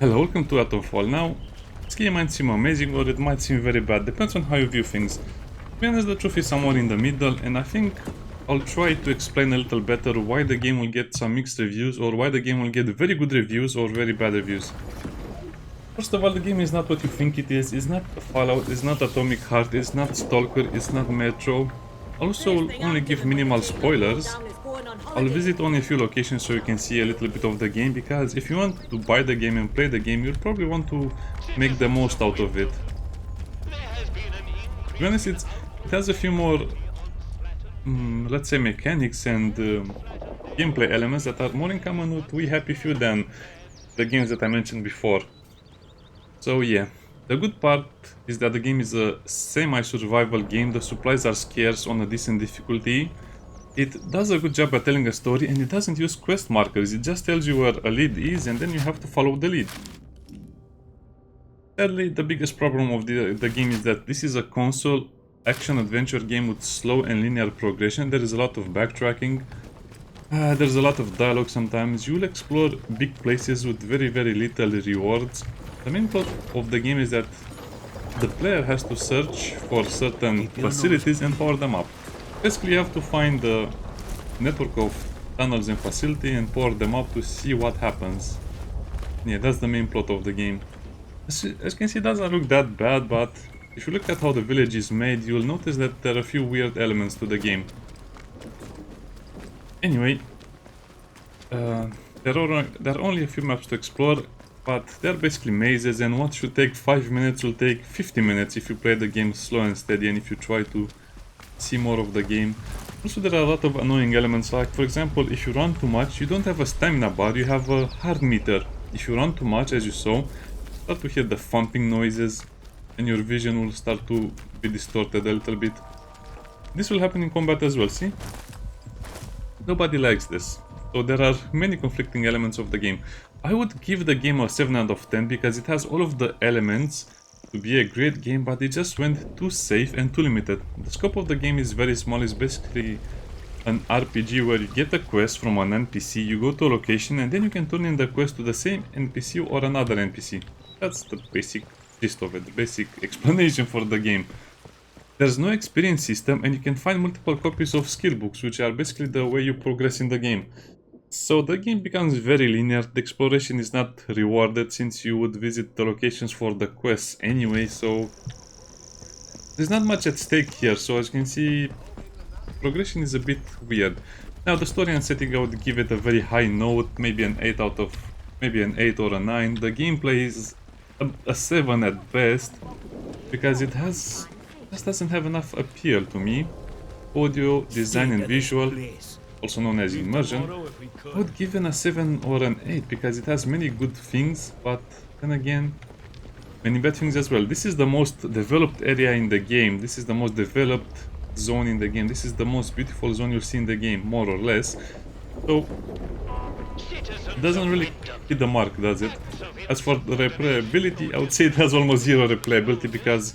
Hello, welcome to AtomFall. Now, this game might seem amazing or it might seem very bad, depends on how you view things. To be honest, the truth is somewhere in the middle, and I think I'll try to explain a little better why the game will get some mixed reviews or why the game will get very good reviews or very bad reviews. First of all, the game is not what you think it is. It's not Fallout, it's not Atomic Heart, it's not Stalker, it's not Metro. Also, I'll only give minimal spoilers. I'll visit only a few locations so you can see a little bit of the game, because if you want to buy the game and play the game, you'll probably want to make the most out of it. To be honest, it has a few more, let's say, mechanics and gameplay elements that are more in common with We Happy Few than the games that I mentioned before. So yeah, the good part is that the game is a semi-survival game. The supplies are scarce on a decent difficulty. It does a good job at telling a story, and it doesn't use quest markers. It just tells you where a lead is and then you have to follow the lead. Sadly, the biggest problem of the game is that this is a console action-adventure game with slow and linear progression. There is a lot of backtracking. There's a lot of dialogue sometimes. You'll explore big places with very little rewards. The main plot of the game is that the player has to search for certain facilities and power them up. Basically, you have to find a network of tunnels and facility and power them up to see what happens. Yeah, that's the main plot of the game. As you can see, it doesn't look that bad, but if you look at how the village is made, you'll notice that there are a few weird elements to the game. Anyway, there are only a few maps to explore, but they're basically mazes, and what should take 5 minutes will take 50 minutes if you play the game slow and steady and if you try to see more of the game. Also, there are a lot of annoying elements, like for example, if you run too much, you don't have a stamina bar, you have a heart meter. If you run too much, as you saw, you start to hear the thumping noises and your vision will start to be distorted a little bit. This will happen in combat as well, see? Nobody likes this. So there are many conflicting elements of the game. I would give the game a 7 out of 10 because it has all of the elements to be a great game, but it just went too safe and too limited. The scope of the game is very small. It's basically an RPG where you get a quest from an NPC, you go to a location, and then you can turn in the quest to the same NPC or another NPC. That's the basic gist of it, the basic explanation for the game. There's no experience system, and you can find multiple copies of skill books, which are basically the way you progress in the game. So the game becomes very linear. The exploration is not rewarded since you would visit the locations for the quests anyway, so there's not much at stake here. So as you can see, progression is a bit weird. Now the story and setting, I would give it a very high note, maybe an 8 or a 9. The gameplay is a 7 at best because it just doesn't have enough appeal to me. Audio, design and visual, also known as immersion, I would give it a 7 or an 8 because it has many good things, but then again, many bad things as well. This is the most developed area in the game. This is the most developed zone in the game. This is the most beautiful zone you'll see in the game, more or less. So, it doesn't really hit the mark, does it? As for the replayability, I would say it has almost zero replayability because,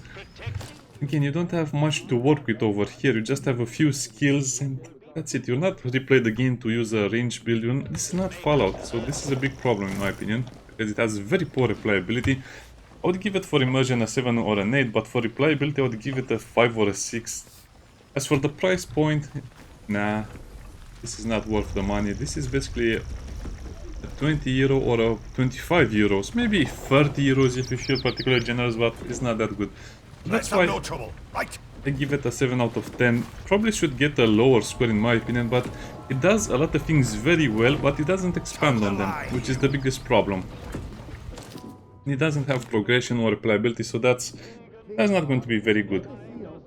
again, you don't have much to work with over here. You just have a few skills and that's it. You'll not replay the game to use a range build. This is not Fallout, so this is a big problem in my opinion, because it has very poor replayability. I would give it for immersion a 7 or an 8, but for replayability I would give it a 5 or a 6. As for the price point, nah, this is not worth the money. This is basically a 20 euro or a 25 euros, maybe 30 euros if you feel particularly generous, but it's not that good. That's why I give it a 7 out of 10. Probably should get a lower score in my opinion, but it does a lot of things very well, but it doesn't expand on them, which is the biggest problem. It doesn't have progression or replayability, so that's not going to be very good.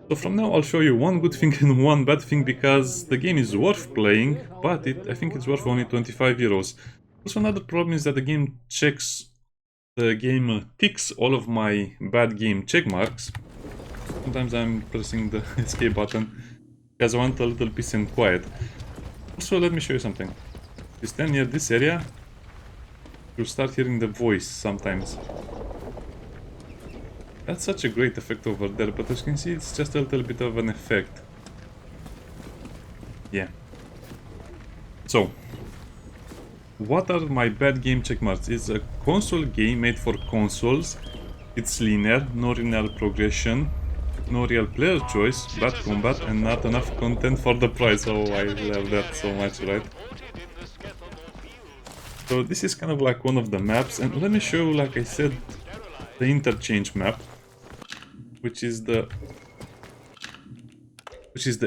So from now I'll show you one good thing and one bad thing, because the game is worth playing, but I think it's worth only 25 euros. Also, another problem is that the game ticks all of my bad game check marks. Sometimes I'm pressing the escape button because I want a little peace and quiet. Also, let me show you something. If you stand near this area, you'll start hearing the voice sometimes. That's such a great effect over there, but as you can see, it's just a little bit of an effect. Yeah. So, what are my bad game checkmarks? It's a console game made for consoles. It's linear, no linear progression, no real player choice, bad combat, and not enough content for the price. Oh, I love that so much, right? So this is kind of like one of the maps, and let me show you, like I said, the interchange map, which is the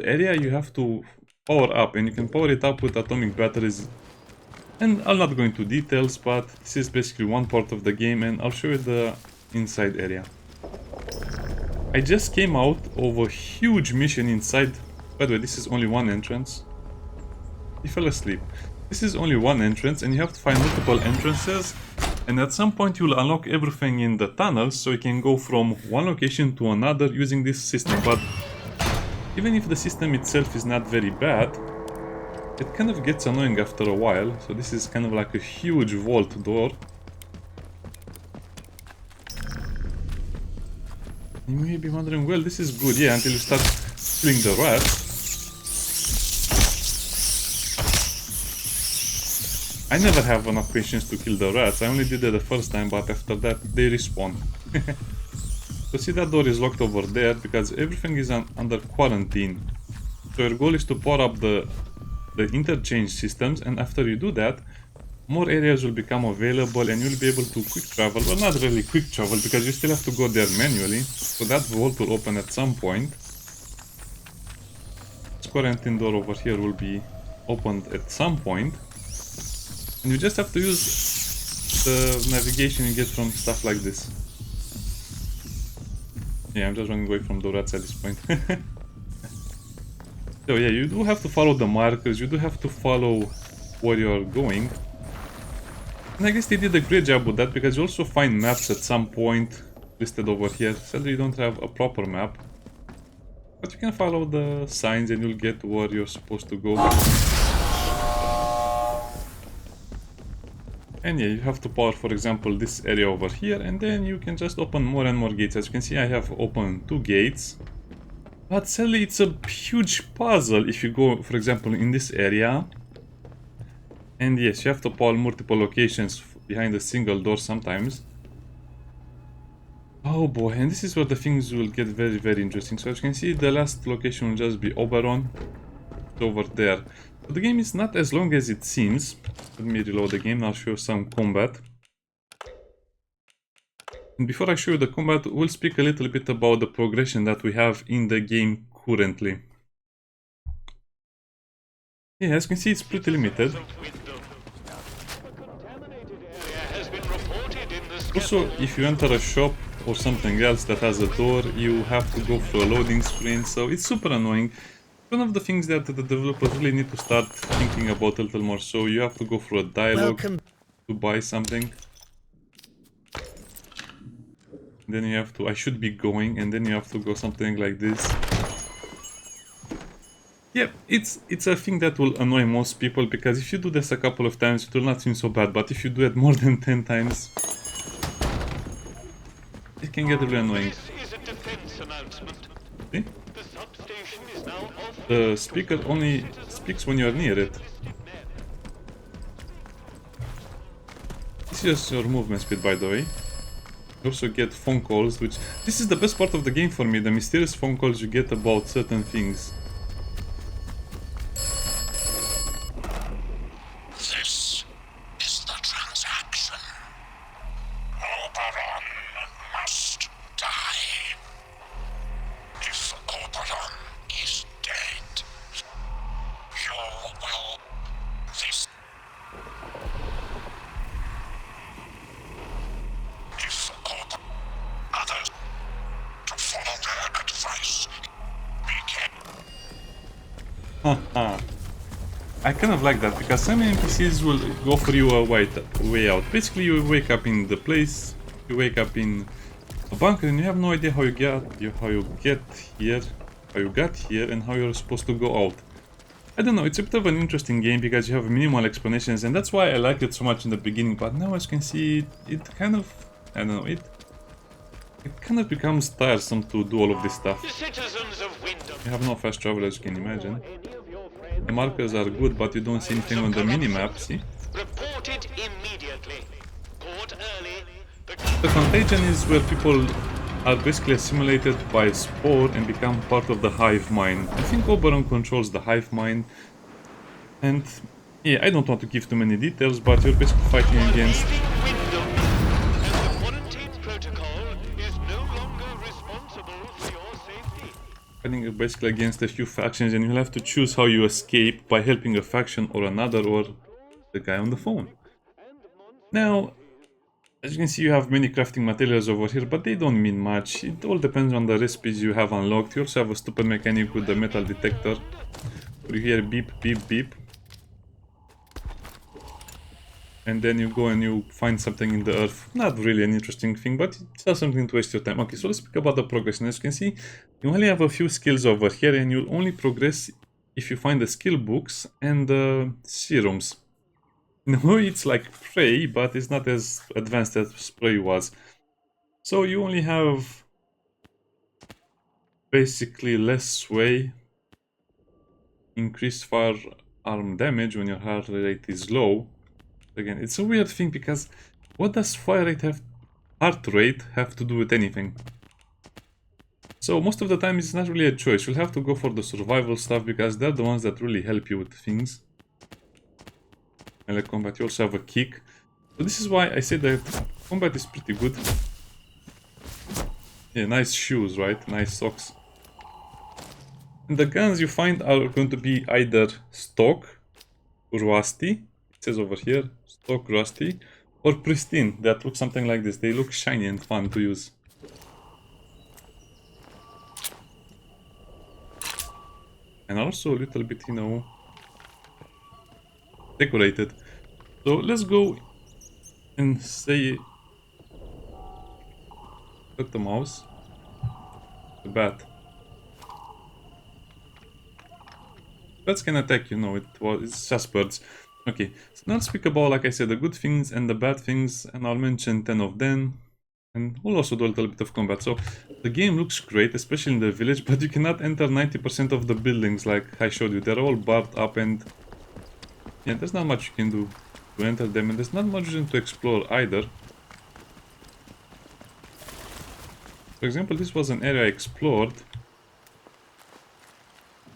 area you have to power up, and you can power it up with atomic batteries. And I'm not going into details, but this is basically one part of the game, and I'll show you the inside area. I just came out of a huge mission inside. By the way, this is only one entrance. He fell asleep. This is only one entrance, and you have to find multiple entrances, and at some point you'll unlock everything in the tunnels, so you can go from one location to another using this system. But even if the system itself is not very bad, it kind of gets annoying after a while. So this is kind of like a huge vault door. You may be wondering, well, this is good, yeah, until you start killing the rats. I never have enough patience to kill the rats. I only did it the first time, but after that they respawn. So see, that door is locked over there because everything is under quarantine. So your goal is to power up the interchange systems, and after you do that, more areas will become available and you'll be able to quick travel. Well, not really quick travel because you still have to go there manually. So that vault will open at some point. This quarantine door over here will be opened at some point. And you just have to use the navigation you get from stuff like this. Yeah, I'm just running away from the rats at this point. So yeah, you do have to follow the markers, you do have to follow where you're going. And I guess they did a great job with that because you also find maps at some point listed over here. Sadly, you don't have a proper map. But you can follow the signs and you'll get where you're supposed to go. And yeah, you have to power, for example, this area over here, and then you can just open more and more gates. As you can see, I have opened 2 gates. But sadly, it's a huge puzzle if you go, for example, in this area. And yes, you have to power multiple locations behind a single door sometimes. Oh boy, and this is where the things will get very, very interesting. So as you can see, the last location will just be Oberon. It's over there. But the game is not as long as it seems. Let me reload the game, I'll show you some combat. And before I show you the combat, we'll speak a little bit about the progression that we have in the game currently. Yeah, as you can see, it's pretty limited. Also, if you enter a shop or something else that has a door, you have to go through a loading screen, so it's super annoying. One of the things that the developers really need to start thinking about a little more, so you have to go through a dialogue to buy something. Then you have to, I should be going, and then you have to go something like this. Yeah, it's a thing that will annoy most people, because if you do this a couple of times, it will not seem so bad, but if you do it more than 10 times, it can get really annoying. See? The speaker only speaks when you are near it. This is just your movement speed, by the way. You also get phone calls, which... This is the best part of the game for me, the mysterious phone calls you get about certain things. This is the transaction. Oberon must die. If Oberon is dead, you will... This... If others to follow their advice, we can... Haha. I kind of like that, because some NPCs will offer you a way out. Basically, you wake up in the place, you wake up in a bunker, and you have no idea how you got here, and how you're supposed to go out. I don't know, it's a bit of an interesting game because you have minimal explanations, and that's why I liked it so much in the beginning. But now, as you can see, it kind of, I don't know, it kind of becomes tiresome to do all of this stuff. You have no fast travel, as you can imagine. The markers are good, but you don't see anything on the minimap, see? Reported immediately. Caught early. The contagion is where people are basically assimilated by a spore and become part of the hive mind. I think Oberon controls the hive mind. And yeah, I don't want to give too many details, but you're basically fighting against... Window. And the quarantine protocol is no longer responsible for your safety. Fighting basically against a few factions, and you'll have to choose how you escape by helping a faction or another, or the guy on the phone. Now, as you can see, you have many crafting materials over here, but they don't mean much. It all depends on the recipes you have unlocked. You also have a stupid mechanic with the metal detector. You hear beep, beep, beep. And then you go and you find something in the earth. Not really an interesting thing, but it's not something to waste your time. Okay, so let's speak about the progression. As you can see, you only have a few skills over here, and you'll only progress if you find the skill books and the serums. No, it's like Prey, but it's not as advanced as Prey was. So you only have basically less sway, increased firearm damage when your heart rate is low. Again, it's a weird thing because what does heart rate have to do with anything? So most of the time it's not really a choice. You'll have to go for the survival stuff because they're the ones that really help you with things. Melee combat, you also have a kick. So this is why I say that combat is pretty good. Yeah, nice shoes, right? Nice socks. And the guns you find are going to be either stock, rusty, it says over here, stock, rusty, or pristine, that look something like this. They look shiny and fun to use. And also a little bit, you know, decorated. So let's go and say, put the mouse, the bat. Bats can attack, you know, it's just birds. Okay, so now let's speak about, like I said, the good things and the bad things, and I'll mention 10 of them. And we'll also do a little bit of combat. So the game looks great, especially in the village, but you cannot enter 90% of the buildings like I showed you. They're all barred up, and yeah, there's not much you can do to enter them, and there's not much to explore either. For example, this was an area I explored.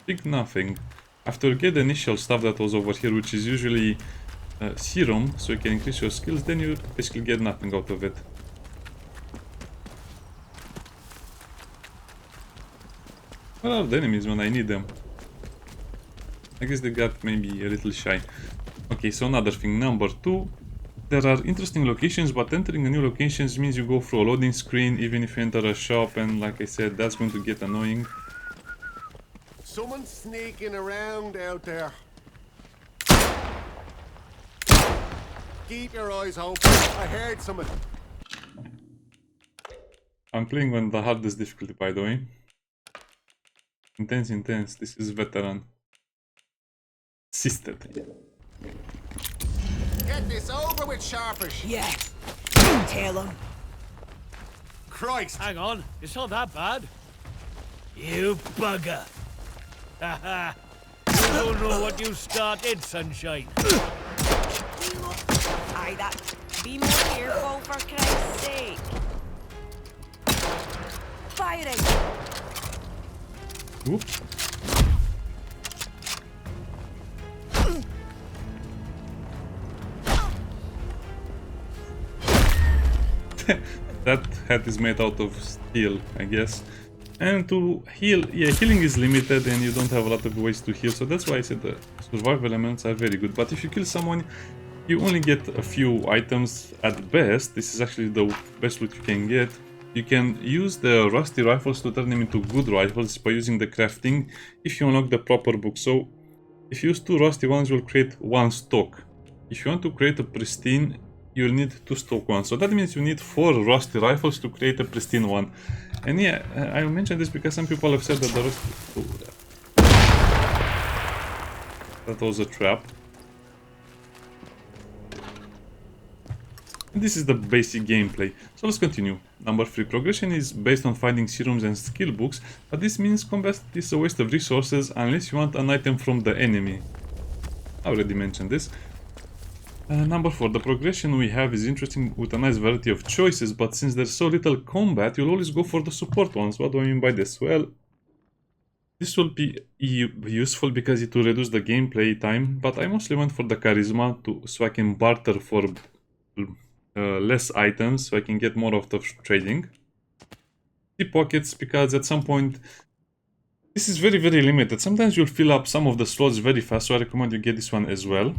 Big nothing. After you get the initial stuff that was over here, which is usually serum, so you can increase your skills, then you basically get nothing out of it. Where are the enemies when I need them? I guess they got maybe a little shy. Okay, so another thing, number 2. There are interesting locations, but entering a new locations means you go through a loading screen, even if you enter a shop, and like I said, that's going to get annoying. Someone's sneaking around out there. Keep your eyes open. I heard someone. I'm playing on the hardest difficulty, by the way. Intense, intense. This is veteran. Assisted. Get this over with, Sharpish. Yeah. Tell him. Christ. Hang on, it's not that bad. You bugger. Haha. You don't know what you started, sunshine. Aye, that. Be more careful, for Christ's sake. Firing. Oop. That hat is made out of steel, I guess. And to heal, yeah, healing is limited and you don't have a lot of ways to heal, so that's why I said the survival elements are very good. But if you kill someone, you only get a few items at best. This is actually the best loot you can get. You can use the rusty rifles to turn them into good rifles by using the crafting if you unlock the proper book. So if you use 2 rusty ones, you'll create 1 stock. If you want to create a pristine, you'll need 2 stock ones. So that means you need 4 rusty rifles to create a pristine one. And yeah, I mentioned this because some people have said that the rusty... that was a trap. And this is the basic gameplay. So let's continue. Number 3, progression is based on finding serums and skill books, but this means combat is a waste of resources unless you want an item from the enemy. I already mentioned this. Number 4, the progression we have is interesting with a nice variety of choices, but since there's so little combat, you'll always go for the support ones. What do I mean by this? Well, this will be useful because it will reduce the gameplay time, but I mostly went for the charisma so I can barter for less items, so I can get more of the trading. The pockets, because at some point, this is very, very limited. Sometimes you'll fill up some of the slots very fast, so I recommend you get this one as well.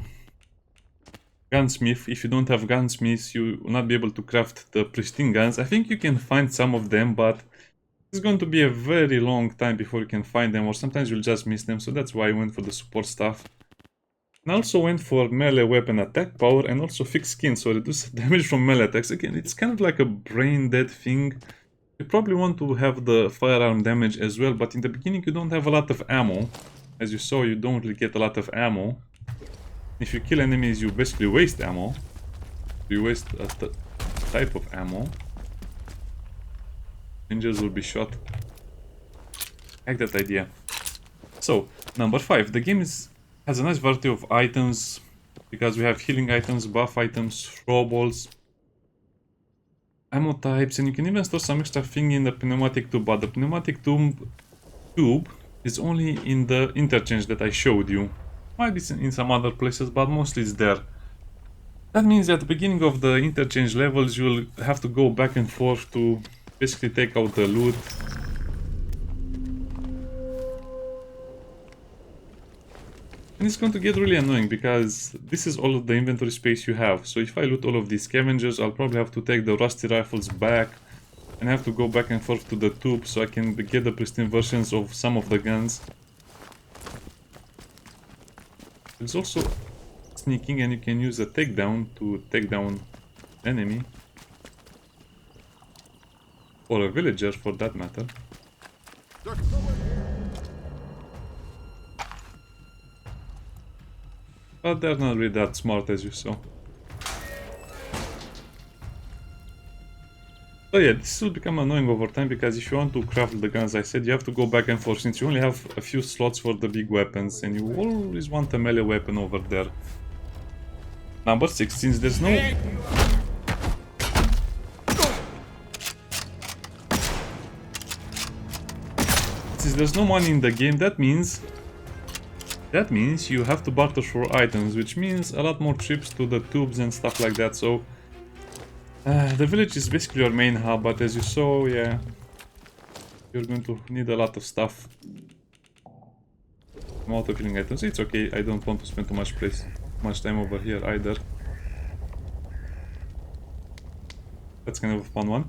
Gunsmith, if you don't have gunsmiths, you will not be able to craft the pristine guns. I think you can find some of them, but it's going to be a very long time before you can find them, or sometimes you'll just miss them, so that's why I went for the support stuff. And I also went for melee weapon attack power and also fixed skin, so reduce damage from melee attacks. Again, it's kind of like a brain dead thing. You probably want to have the firearm damage as well, but in the beginning you don't have a lot of ammo. As you saw, you don't really get a lot of ammo. If you kill enemies, you basically waste ammo. You waste a type of ammo. Ninjas will be shot. I like that idea. So, number 5. The game has a nice variety of items, because we have healing items, buff items, throw balls, ammo types, and you can even store some extra thing in the pneumatic tube, but the pneumatic tube is only in the interchange that I showed you. Might be in some other places, but mostly it's there. That means at the beginning of the interchange levels, you'll have to go back and forth to basically take out the loot. And it's going to get really annoying because this is all of the inventory space you have. So if I loot all of these scavengers, I'll probably have to take the rusty rifles back and have to go back and forth to the tube so I can get the pristine versions of some of the guns. There's also sneaking, and you can use a takedown to take down enemy. Or a villager for that matter. But they're not really that smart, as you saw. So yeah, this will become annoying over time, because if you want to craft the guns, I said, you have to go back and forth, since you only have a few slots for the big weapons, and you always want a melee weapon over there. Number 6, since there's no... Since there's no money in the game, that means you have to barter for items, which means a lot more trips to the tubes and stuff like that, so... the village is basically your main hub, but as you saw, yeah, you're going to need a lot of stuff. I'm auto killing items. It's okay, I don't want to spend too much time over here either. That's kind of a fun one.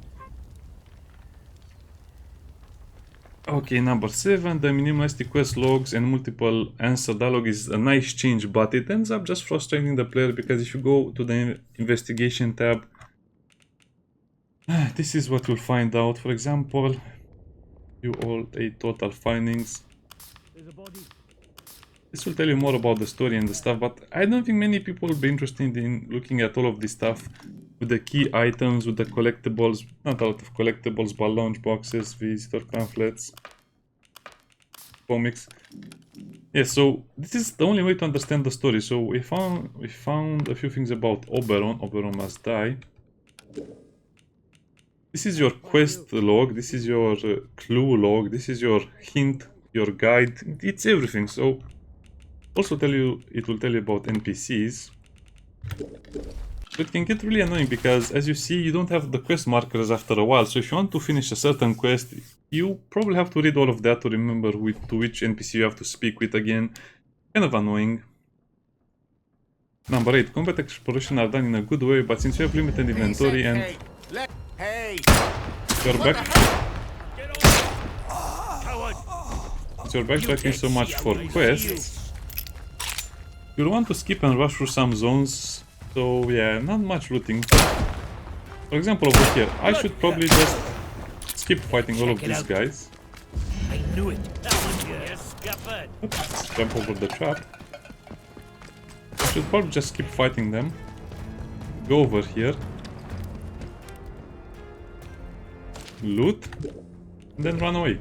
Okay, number 7, the minimalistic quest logs and multiple answer dialogue is a nice change, but it ends up just frustrating the player, because if you go to the investigation tab, this is what you'll find out. For example, you all 8 total findings. This will tell you more about the story and the stuff, but I don't think many people will be interested in looking at all of this stuff with the key items, with the collectibles, not a lot of collectibles, but launch boxes, visitor pamphlets, comics. Yeah, so this is the only way to understand the story. So we found a few things about Oberon. Oberon must die. This is your quest log, this is your clue log, this is your hint, your guide, it's everything. So also it will tell you about NPCs. So it can get really annoying, because as you see, you don't have the quest markers after a while. So if you want to finish a certain quest, you probably have to read all of that to remember to which NPC you have to speak with again. Kind of annoying. Number 8, combat exploration are done in a good way, but since you have limited inventory and you're backtracking so much for quests, you'll want to skip and rush through some zones. So yeah, not much looting. For example, over here, I should probably just skip fighting all of these guys. I knew it. That was good. Oops, jump over the trap. I should probably just keep fighting them. Go over here. Loot. And then run away.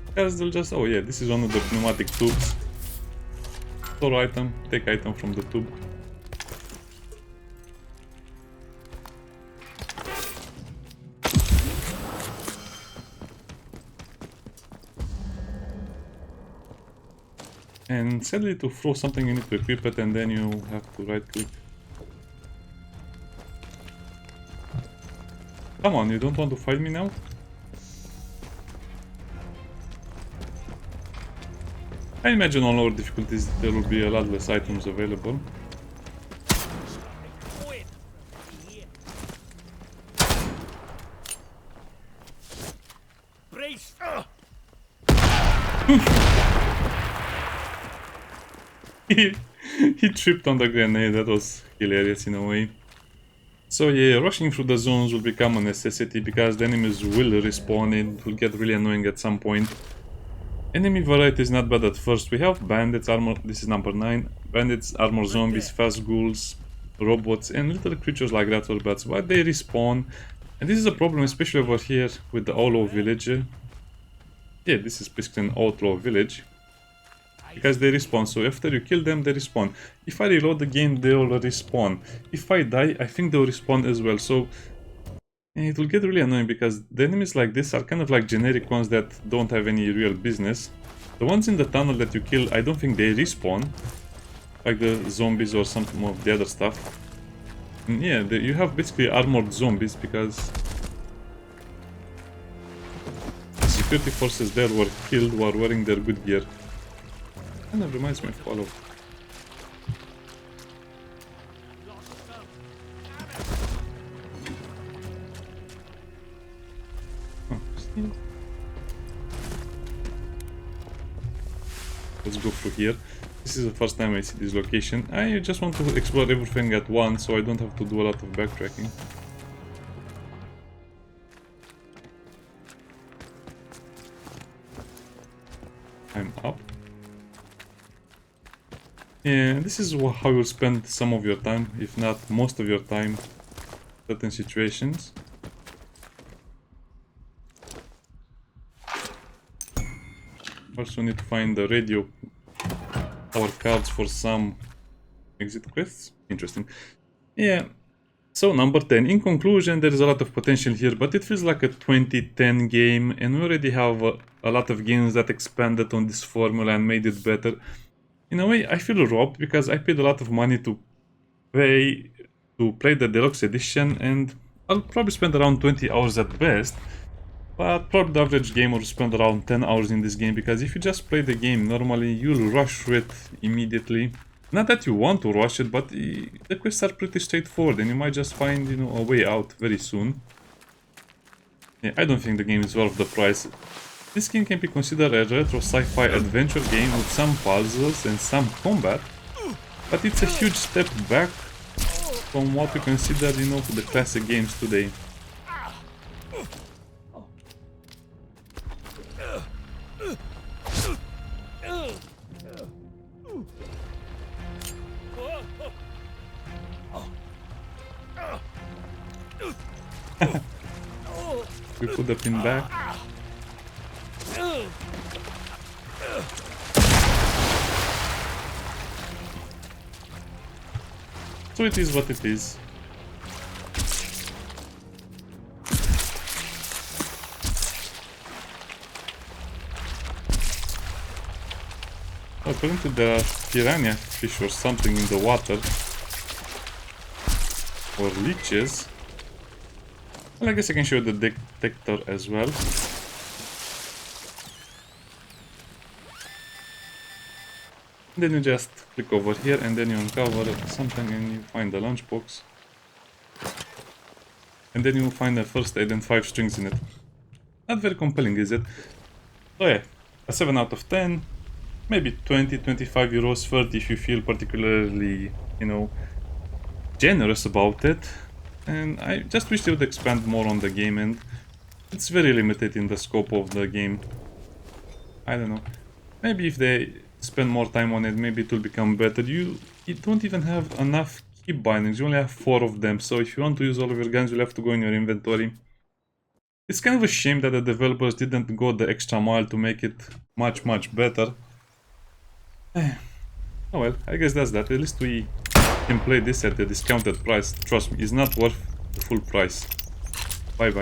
Because they'll just... Oh yeah, this is one of the pneumatic tubes. Store item, take item from the tube. And sadly, to throw something you need to equip it, and then you have to right click. Come on, you don't want to fight me now? I imagine on lower difficulties there will be a lot less items available. Brace! He tripped on the grenade, that was hilarious in a way. So yeah, rushing through the zones will become a necessity because the enemies will respawn and it will get really annoying at some point. Enemy variety is not bad at first. We have bandits, armor, this is number 9. Bandits, armor zombies, fast ghouls, robots and little creatures like rattle bats, but they respawn. And this is a problem especially over here with the outlaw village. Yeah, this is basically an outlaw village. Because they respawn, so after you kill them, they respawn. If I reload the game, they will respawn. If I die, I think they'll respawn as well, so it will get really annoying because the enemies like this are kind of like generic ones that don't have any real business. The ones in the tunnel that you kill, I don't think they respawn, like the zombies or some of the other stuff. And yeah, you have basically armored zombies because the security forces there were killed while wearing their good gear. Kind of reminds me of Fallout. Oh, steel. Let's go through here. This is the first time I see this location. I just want to explore everything at once so I don't have to do a lot of backtracking. I'm up. Yeah, this is how you'll spend some of your time, if not most of your time, in certain situations. Also need to find the radio power cards for some exit quests. Interesting. Yeah, so number 10. In conclusion, there is a lot of potential here, but it feels like a 2010 game, and we already have a lot of games that expanded on this formula and made it better. In a way, I feel robbed because I paid a lot of money to play the deluxe edition, and I'll probably spend around 20 hours at best. But probably the average gamer will spend around 10 hours in this game because if you just play the game normally, you'll rush through it immediately. Not that you want to rush it, but the quests are pretty straightforward and you might just find, you know, a way out very soon. Yeah, I don't think the game is worth the price. This game can be considered a retro sci-fi adventure game with some puzzles and some combat, but it's a huge step back from what we consider, you know, the classic games today. We put the pin back. So it is what it is. Apparently there are piranha fish or something in the water. Or leeches. Well, I guess I can show the detector as well. Then you just click over here and then you uncover something and you find the lunchbox. And then you find the first aid and 5 strings in it. Not very compelling, is it? So yeah, a 7 out of 10. Maybe 20, 25 euros, 30 if you feel particularly, you know, generous about it. And I just wish they would expand more on the game, and it's very limited in the scope of the game. I don't know. Maybe if they spend more time on it, maybe it will become better. You don't even have enough key bindings. You only have 4 of them, so if you want to use all of your guns, you'll have to go in your inventory. It's kind of a shame that the developers didn't go the extra mile to make it much better. Oh well, I guess that's that. At least we can play this at the discounted price. Trust me, it's not worth the full price. Bye bye.